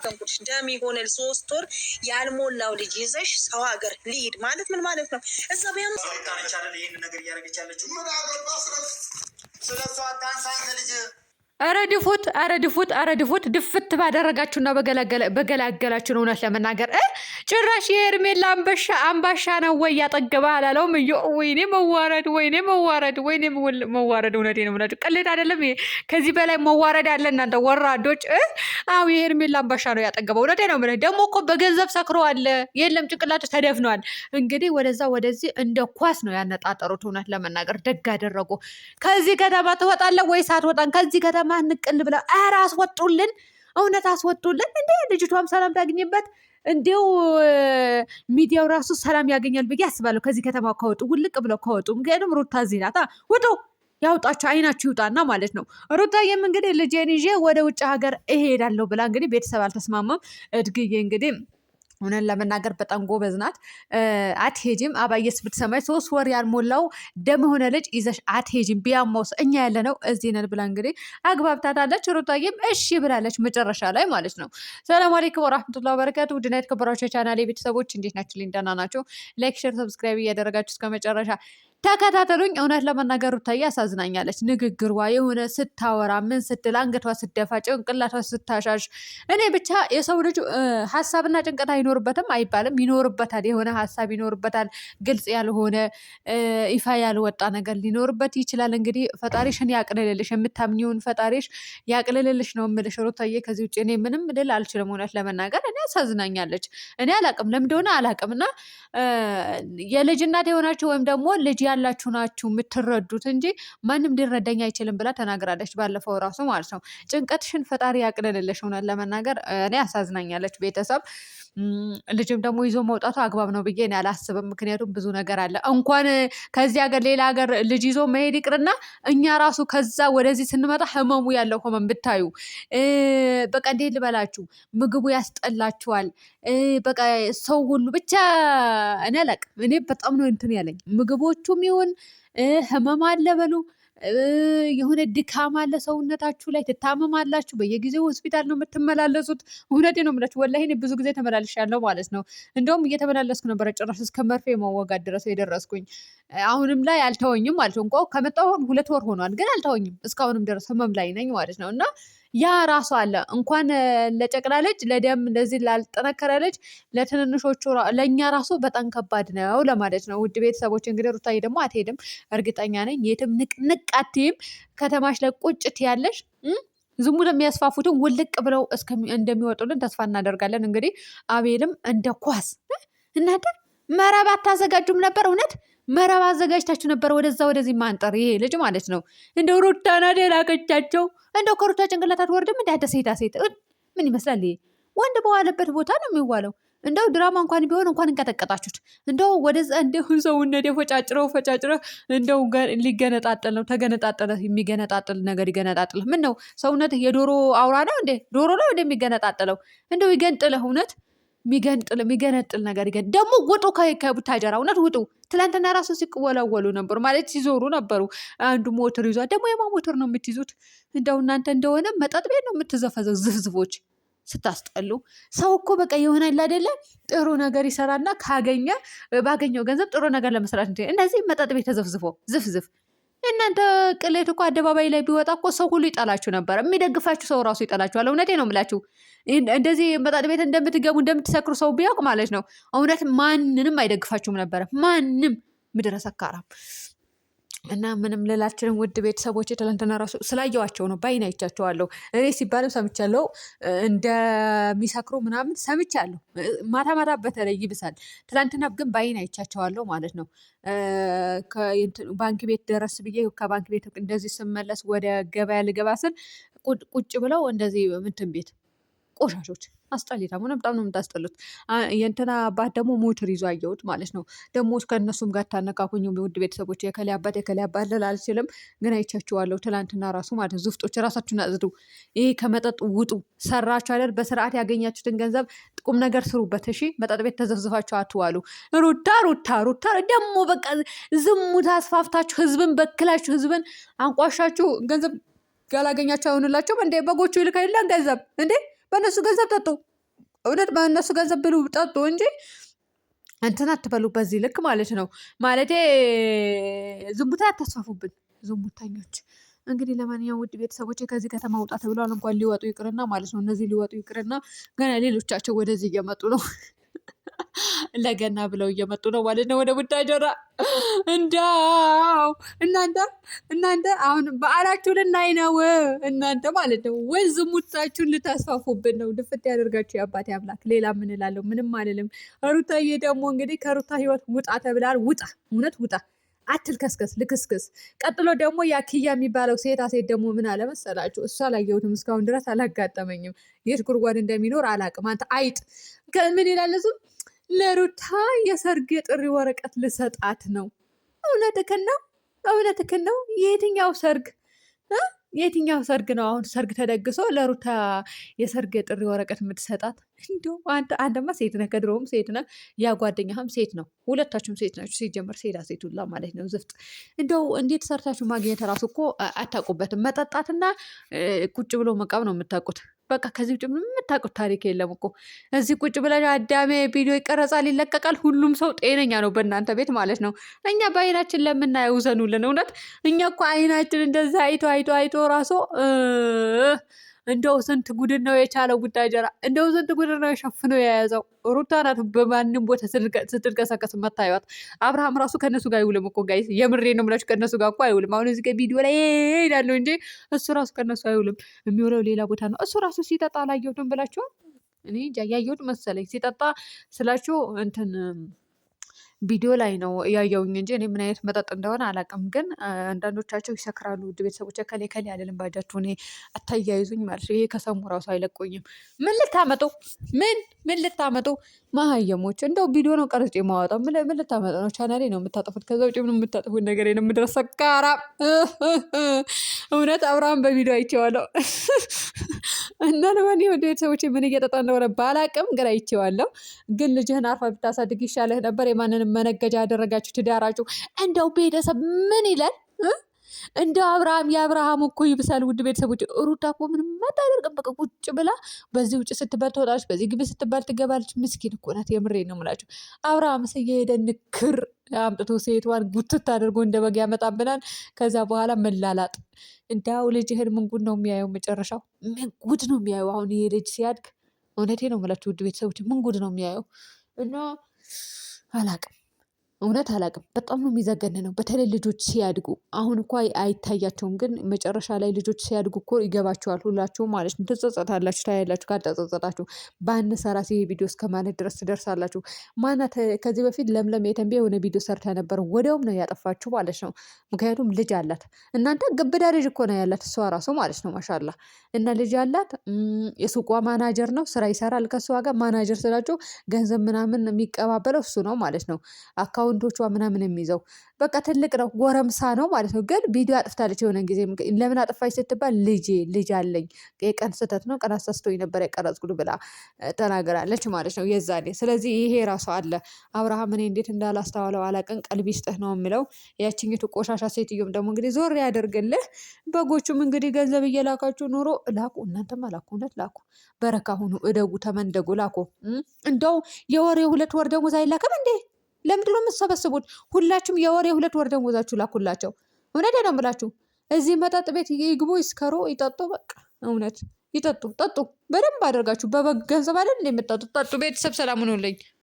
ተንኩሽ ደም ይሆነል 3 ወር ያልሞላው ልጅ ይዘሽ ሰው ሀገር ሊሄድ ማለት ምን ማለት ነው? እዛ ቢያም ታነቻለ ይሄን ነገር እያደረገች ያለችው ምን አገባ ስለሷ ታንሳን ልጅ ኧረ ድፉት ድፍት ባደረጋችሁና በገላገላችሁ ነው። እውነት ለመናገር ጭራሽ የሄርሜላ አምባሻ ነው ወይ ያጠገባ አላለውም። ወይኔ መዋረድ። እውነቴን ነው የምላችሁ፣ ቅሌት አይደለም። ከዚህ በላይ መዋረድ አለ እናንተ ወራዶች። አዎ የሄርሜላ አምባሻ ነው ያጠገበው። እውነቴን ነው የምላችሁ። ደግሞ እኮ በገንዘብ ሰክረዋል። የለም ጭንቅላቱ ተደፍኗል። እንግዲህ ወደዛ ወደዚህ እንደ ኳስ ነው ያነጣጠሩት። እውነት ለመናገር ደግ አደረጉ። ከዚህ ከተማ ትወጣለህ ወይስ አትወጣም? ከዚህ ከተማ ንቅል ብለው ኧረ አስወጡልን፣ እውነት አስወጡልን። እንዴ ልጅቷም ሰላም ታገኝበት፣ እንዲው ሚዲያው ራሱ ሰላም ያገኛል ብዬ አስባለሁ። ከዚህ ከተማ ከወጡ ውልቅ ብለው ከወጡ። ምክንያቱም ሩታ እዚህ ናታ። ውጡ፣ ያውጣችሁ፣ አይናችሁ ይውጣና ማለት ነው። ሩታዬም እንግዲህ ልጄን ይዤ ወደ ውጭ ሀገር እሄዳለሁ ብላ እንግዲህ ቤተሰብ አልተስማማም። እድግዬ እንግዲህ እውነን ለመናገር በጣም ጎበዝ ናት። አትሄጂም አባየስ ብትሰማኝ 3 ወር ያልሞላው ደም የሆነ ልጅ ይዘሽ አትሄጂም፣ ቢያማውስ እኛ ያለ ነው እዚህ ነን ብላ እንግዲህ አግባብታታለች። ሩታዬም እሺ ብላለች መጨረሻ ላይ ማለት ነው። ሰላም አለይኩም ወራህመቱላሂ ወበረካቱ። ውድና የተከበራችሁ የቻናሌ ቤተሰቦች እንዴት ናችሁ? ደህና ናቸው። ላይክ፣ ሼር፣ ሰብስክራይብ እያደረጋችሁ እስከ መጨረሻ ተከታተሉኝ። እውነት ለመናገር ሩታዬ ያሳዝናኛለች። ንግግሯ የሆነ ስታወራ ምን ስትል አንገቷ ስደፋ ጭንቅላቷ ስታሻሽ፣ እኔ ብቻ የሰው ልጅ ሀሳብና ጭንቀት አይኖርበትም አይባልም፣ ይኖርበታል። የሆነ ሀሳብ ይኖርበታል። ግልጽ ያልሆነ ይፋ ያልወጣ ነገር ሊኖርበት ይችላል። እንግዲህ ፈጣሪሽን ያቅልልልሽ፣ የምታምኚውን ፈጣሪሽ ያቅልልልሽ ነው የምልሽ ሩታዬ። ከዚህ ውጭ እኔ ምንም ልል አልችልም። እውነት ለመናገር እኔ ያሳዝናኛለች። እኔ አላቅም ለምን እንደሆነ አላቅም። እና የልጅ እናት የሆናችሁ ወይም ደግሞ ልጅ ያላችሁ ናችሁ የምትረዱት እንጂ ማንም ሊረዳኝ አይችልም ብላ ተናግራለች። ባለፈው ራሱ ማለት ነው። ጭንቀትሽን ፈጣሪ ያቅልልልሽ። እውነት ለመናገር እኔ አሳዝናኛለች። ቤተሰብ ልጅም ደግሞ ይዞ መውጣቱ አግባብ ነው ብዬ እኔ አላስብም። ምክንያቱም ብዙ ነገር አለ። እንኳን ከዚህ ሀገር ሌላ ሀገር ልጅ ይዞ መሄድ ይቅርና እኛ ራሱ ከዛ ወደዚህ ስንመጣ ህመሙ ያለው ህመም ብታዩ በቃ እንዴት ልበላችሁ፣ ምግቡ ያስጠላችኋል። በቃ ሰው ሁሉ ብቻ እኔ አላቅም። እኔ በጣም ነው እንትን ያለኝ ምግቦቹም ይሁን ህመም አለ በሉ የሆነ ድካም አለ ሰውነታችሁ ላይ ትታመማላችሁ። በየጊዜው ሆስፒታል ነው የምትመላለሱት። እውነቴ ነው የምላችሁ። ወላሂ እኔ ብዙ ጊዜ ተመላልሻለሁ ማለት ነው። እንደውም እየተመላለስኩ ነበረ ጭራሽ እስከ መርፌ መወጋት ድረስ የደረስኩኝ። አሁንም ላይ አልተወኝም ማለት ነው። እንኳ ከመጣሁ 2 ወር ሆኗል፣ ግን አልተወኝም። እስካሁንም ድረስ ህመም ላይ ነኝ ማለት ነው። እና ያ ራሱ አለ እንኳን ለጨቅላ ልጅ ለደም እንደዚህ ላልጠነከረ ልጅ ለትንንሾቹ ለእኛ ራሱ በጣም ከባድ ነው ለማለት ነው። ውድ ቤተሰቦች እንግዲህ ሩታዬ ደግሞ አትሄድም፣ እርግጠኛ ነኝ። የትም ንቅንቅ አትይም። ከተማሽ ላይ ቁጭት ያለሽ ዝሙት የሚያስፋፉትን ውልቅ ብለው እንደሚወጡልን ተስፋ እናደርጋለን። እንግዲህ አቤልም እንደ ኳስ እናንተ መረብ አታዘጋጁም ነበር? እውነት መረብ አዘጋጅታችሁ ነበር ወደዛ ወደዚህ ማንጠር። ይሄ ልጅ ማለት ነው እንደው ሩታና ላከቻቸው። እንደው ከሩታ ጭንቅላት አትወርድም? እንደ ሴታ ሴት ምን ይመስላል? ይሄ ወንድ በዋለበት ቦታ ነው የሚዋለው። እንደው ድራማ እንኳን ቢሆን እንኳን እንቀጠቀጣችሁት። እንደው ወደዛ እንደው ሰውነት ፈጫጭረው እንደው ሊገነጣጠል ነው። ተገነጣጠለ። የሚገነጣጥል ነገር ይገነጣጥል። ምን ነው ሰውነት የዶሮ አውራ ነው እንዴ? ዶሮ ነው እንዴ የሚገነጣጥለው? እንደው ይገንጥልህ እውነት የሚገነጥል ነገር ደግሞ ውጡ ከቡታጀራ እውነት ውጡ። ትላንትና ራሱ ሲወለወሉ ነበሩ ማለት ሲዞሩ ነበሩ። አንዱ ሞተር ይዟል። ደግሞ የማ ሞተር ነው የምትይዙት? እንደው እናንተ እንደሆነ መጠጥ ቤት ነው የምትዘፈዘው። ዝፍዝፎች ስታስጠሉ። ሰው እኮ በቃ የሆነ አይደለ ጥሩ ነገር ይሰራና ባገኘው ገንዘብ ጥሩ ነገር ለመስራት እነዚህ መጠጥ ቤት ተዘፍዝፎ ዝፍዝፍ። እናንተ ቅሌት እኮ አደባባይ ላይ ቢወጣ እኮ ሰው ሁሉ ይጠላችሁ ነበር። የሚደግፋችሁ ሰው ራሱ ይጠላችኋል። እውነቴ ነው የምላችሁ። እንደዚህ መጠጥ ቤት እንደምትገቡ እንደምትሰክሩ ሰው ቢያውቅ ማለት ነው እውነት ማንንም አይደግፋችሁም ነበረ። ማንም ምድረ ሰካራም እና ምንም ልላችንም። ውድ ቤተሰቦች ትላንትና ራሱ ስላየዋቸው ነው ባይን አይቻቸዋለሁ። እኔ ሲባልም ሰምቻለሁ እንደሚሰክሩ ምናምን ሰምቻለሁ። ማታ ማታ በተለይ ይብሳል። ትላንትና ግን ባይን አይቻቸዋለሁ ማለት ነው። ባንክ ቤት ደረስ ብዬ ከባንክ ቤት እንደዚህ ስመለስ ወደ ገበያ ልገባ ስል ቁጭ ብለው እንደዚህ ምንትን ቤት ቆሻሾች አስጠሊታ ሆነ። በጣም ነው የምታስጠሉት። የእንትና አባት ደግሞ ሞተር ይዞ አየሁት ማለት ነው። ደግሞ ከእነሱም ጋር ታነካኩኝ። ውድ ቤተሰቦች የከሌ አባት ልል አልችልም፣ ግን አይቻችኋለሁ ትላንትና ራሱ ማለት ነው። ዝፍጦች ራሳችሁን አጽዱ። ይሄ ከመጠጥ ውጡ። ሰራችሁ አይደል? በስርዓት ያገኛችሁትን ገንዘብ ቁም ነገር ስሩበት። እሺ፣ መጠጥ ቤት ተዘፍዝፋችሁ አትዋሉ። ሩታ ደግሞ በቃ ዝሙት አስፋፍታችሁ ህዝብን በክላችሁ ህዝብን አንቋሻችሁ ገንዘብ ያላገኛችሁ አይሆንላችሁም እንዴ? በጎቹ ይልክ አይደለም ገንዘብ እንዴ? በእነሱ ገንዘብ ጠጡ። እውነት በእነሱ ገንዘብ ብሉ ጠጡ እንጂ እንትን አትበሉ በዚህ ልክ ማለት ነው። ማለቴ ዝሙታ አታስፋፉብን ዝሙተኞች። እንግዲህ ለማንኛውም ውድ ቤተሰቦች ከዚህ ከተማ ውጣ ተብለዋል። እንኳን ሊወጡ ይቅርና ማለት ነው እነዚህ ሊወጡ ይቅርና ገና ሌሎቻቸው ወደዚህ እየመጡ ነው። ለገና ብለው እየመጡ ነው ማለት ነው ወደ ቡታጀራ። እንዳው እናንተ አሁን በዓላችሁ ልናይ ነው እናንተ ማለት ነው ወይ ዝሙታችሁን ልታስፋፉብን ነው? ድፍት ያደርጋችሁ የአባቴ አምላክ። ሌላ ምን እላለሁ? ምንም አልልም። ሩታዬ ደግሞ እንግዲህ ከሩታ ህይወት ውጣ ተብላል። ውጣ፣ እውነት ውጣ፣ አትልከስከስ፣ ልክስክስ። ቀጥሎ ደግሞ ያ ኪያ የሚባለው ሴታ ሴት ደግሞ ምን አለ መሰላችሁ? እሱ አላየሁትም እስካሁን ድረስ አላጋጠመኝም። የት ጉድጓድ እንደሚኖር አላቅም። አንተ አይጥ ምን ይላል እሱም ለሩታ የሰርግ የጥሪ ወረቀት ልሰጣት ነው። እውነትህን ነው፣ እውነትህን ነው። የትኛው ሰርግ የትኛው ሰርግ ነው? አሁን ሰርግ ተደግሶ ለሩታ የሰርግ የጥሪ ወረቀት የምትሰጣት? እንዲሁ አንተማ ሴት ነህ፣ ከድሮውም ሴት ነህ። ያ ጓደኛህም ሴት ነው። ሁለታችሁም ሴት ናችሁ ሲጀመር፣ ሴዳ ሴት ሁላ ማለት ነው። ዝፍጥ እንደው እንዴት ሰርታችሁ ማግኘት ራሱ እኮ አታውቁበትም። መጠጣትና ቁጭ ብሎ መቃም ነው የምታውቁት። በቃ ከዚህ ውጭ ምንም የምታውቁት ታሪክ የለም እኮ። እዚህ ቁጭ ብለን አዳሜ ቪዲዮ ይቀረጻል፣ ይለቀቃል። ሁሉም ሰው ጤነኛ ነው በእናንተ ቤት ማለት ነው። እኛ በአይናችን ለምናየው ዘኑልን። እውነት እኛ እኮ አይናችን እንደዛ አይቶ ራሱ እንደው ስንት ጉድን ነው የቻለው ቡታጀራ። እንደው ስንት ጉድን ነው የሸፍነው የያዘው። ሩታ ናት በማንም ቦታ ስትንቀሳቀስ መታየዋት። አብርሃም ራሱ ከእነሱ ጋር አይውልም እኮ ጋይስ፣ የምሬ ነው የምላችሁ። ከእነሱ ጋር እኮ አይውልም። አሁን እዚህ ቪዲዮ ላይ ሄዳለሁ እንጂ እሱ ራሱ ከእነሱ አይውልም። የሚውለው ሌላ ቦታ ነው። እሱ ራሱ ሲጠጣ አላየሁትም ብላችኋል። እኔ ያየሁት መሰለኝ ሲጠጣ ስላችሁ እንትን ቪዲዮ ላይ ነው ያየውኝ እንጂ እኔ ምን አይነት መጠጥ እንደሆነ አላውቅም። ግን አንዳንዶቻቸው ይሰክራሉ። ውድ ቤተሰቦች ከሌ አይደለም ባጃችሁ እኔ አታያይዙኝ ማለት ነው። ይሄ ከሰሙ ራሱ አይለቆኝም። ምን ልታመጡ ምን ልታመጡ መሀየሞች? እንደው ቪዲዮ ነው ቀርጬ የማወጣው። ምን ልታመጡ ነው? ቻናሌ ነው የምታጠፉት። ከዛ ውጭ ምን የምታጠፉት ነገር የለም። ምድረስ ሰካራ እውነት አብርሃም በቪዲዮ አይቼዋለሁ። እና ለማን ወደ ቤተሰቦች ምን እየጠጣ እንደሆነ ባላቅም ግን አይቼዋለሁ። ግን ልጅህን አርፋ ብታሳድግ ይሻልህ ነበር። የማንንም መነገጃ ያደረጋችሁ ትዳራችሁ። እንደው ቤተሰብ ምን ይላል? እንደው የአብርሃም እኮ ይብሳል። ውድ ቤተሰቦች ሩታ እኮ ምንም አታደርግም። በቃ ቁጭ ብላ በዚህ ውጭ ስትባል ትወጣለች፣ በዚህ ግቢ ስትባል ትገባለች። ምስኪን እኮ ናት። የምሬን ነው የምላችሁ። አብርሃም እየሄደ ንክር አምጥቶ ሴቷን ጉትት አድርጎ እንደ በግ ያመጣብናል። ከዛ በኋላ መላላጥ። እንዳው ልጅህን ምን ጉድ ነው የሚያየው? መጨረሻው ምን ጉድ ነው የሚያየው? አሁን ይሄ ልጅ ሲያድግ እውነቴ ነው የምላችሁ ውድ ቤተሰቦች ምን ጉድ ነው የሚያየው? እና አላቅም እውነት አላቅም። በጣም ነው የሚዘገንነው። በተለይ ልጆች ሲያድጉ አሁን እኮ አይታያቸውም፣ ግን መጨረሻ ላይ ልጆች ሲያድጉ እኮ ይገባቸዋል ሁላችሁም ማለት ነው። ትጸጸታላችሁ፣ ታያላችሁ። ካልተጸጸታችሁ ባንሰራስ ይሄ ቪዲዮ እስከ ማለት ድረስ ትደርሳላችሁ። ማናት ከዚህ በፊት ለምለም የተንቢ የሆነ ቪዲዮ ሰርታ ነበር፣ ወዲያውም ነው ያጠፋችሁ ማለት ነው። ምክንያቱም ልጅ አላት። እናንተ ግብዳ ልጅ እኮ ነው ያላት እሷ ራሱ ማለት ነው። ማሻላ እና ልጅ አላት። የሱቋ ማናጀር ነው፣ ስራ ይሰራል ከእሷ ጋር። ማናጀር ስላችሁ ገንዘብ ምናምን የሚቀባበለው እሱ ነው ማለት ነው። አካውንቶቿ ምናምን የሚይዘው በቃ ትልቅ ነው፣ ጎረምሳ ነው ማለት ነው። ግን ቪዲዮ አጥፍታለች የሆነ ጊዜ። ለምን አጥፋች ስትባል ልጅ አለኝ የቀን ስህተት ነው፣ ቀን አሳስቶኝ ነበር የቀረጽኩት ብላ ተናገራለች ማለት ነው የዛኔ። ስለዚህ ይሄ ራሱ አለ። አብርሃም እኔ እንዴት እንዳላስተዋለው አላቅን። ቀልብ ይስጥህ ነው የምለው። ያችኝቱ ቆሻሻ ሴትዮም ደግሞ እንግዲህ ዞር ያደርግልህ። በጎቹም እንግዲህ ገንዘብ እየላካችሁ ኑሮ ላኩ። እናንተም ላኩ፣ እውነት ላኩ። በረካ ሁኑ፣ እደጉ፣ ተመንደጉ፣ ላኩ። እንደው የወር የሁለት ወር ደሞዝ አይላክም እንዴ? ለምንድን ነው የምትሰበስቡት? ሁላችሁም የወር የሁለት ወር ደሞዛችሁ ላኩላቸው። እውነት ነው የምላችሁ። እዚህ መጠጥ ቤት ይግቡ፣ ይስከሩ፣ ይጠጡ። በቃ እውነት ይጠጡ፣ ጠጡ። በደንብ አደርጋችሁ በበግ ገንዘብ አይደል እንደምትጠጡ ጠጡ። ቤተሰብ ሰላም ሁኑልኝ።